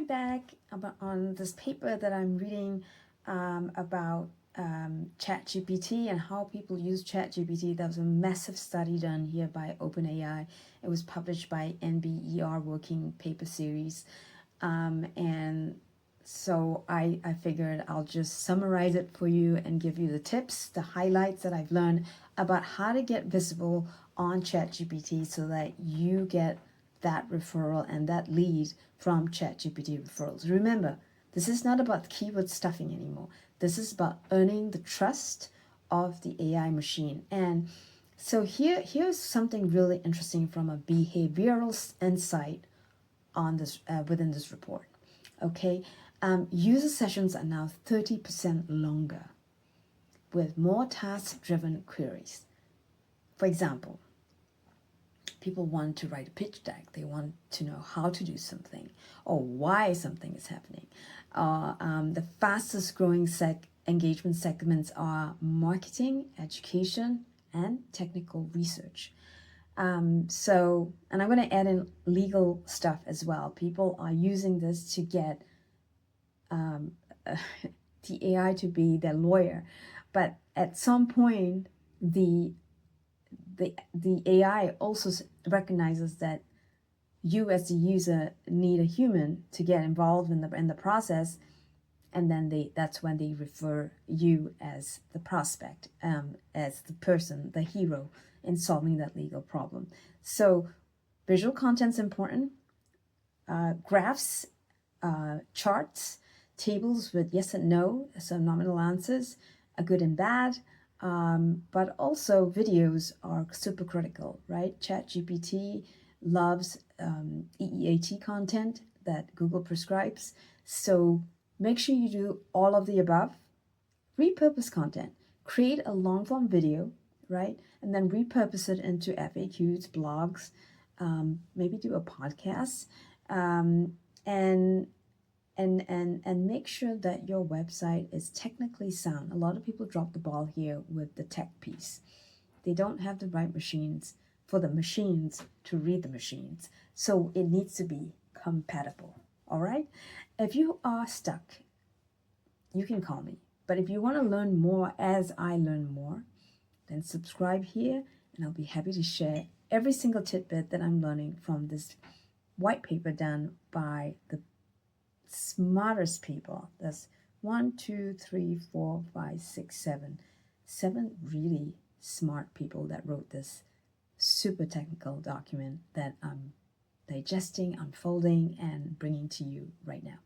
back on this paper that I'm reading about ChatGPT and how people use ChatGPT. There was a massive study done here by OpenAI. It was published by NBER Working Paper Series. And so I figured I'll just summarize it for you and give you the tips, the highlights that I've learned about how to get visible on ChatGPT so that you get that referral and that lead from ChatGPT referrals. Remember, this is not about keyword stuffing anymore. This is about earning the trust of the AI machine. And so here's something really interesting from a behavioral insight on this within this report. Okay, user sessions are now 30% longer with more task-driven queries. For example, people want to write a pitch deck. They want to know how to do something or why something is happening. The fastest growing engagement segments are marketing, education, and technical research. And I'm going to add in legal stuff as well. People are using this to get the AI to be their lawyer. But at some point, the AI also recognizes that you as the user need a human to get involved in the process, and then that's when they refer you as the prospect, as the person, the hero in solving that legal problem. So visual content's important. Graphs, charts, tables with yes and no, so nominal answers, a good and bad. But also videos are super critical, right? ChatGPT loves EEAT content that Google prescribes. So make sure you do all of the above. Repurpose content. Create a long form video, right? And then repurpose it into FAQs, blogs, maybe do a podcast, and make sure that your website is technically sound. A lot of people drop the ball here with the tech piece. They don't have the right machines for the machines to read the machines. So it needs to be compatible. All right? If you are stuck, you can call me. But if you want to learn more as I learn more, then subscribe here and I'll be happy to share every single tidbit that I'm learning from this white paper done by the smartest people. That's 1, 2, 3, 4, 5, 6, 7. 7 really smart people that wrote this super technical document that I'm digesting, unfolding, and bringing to you right now.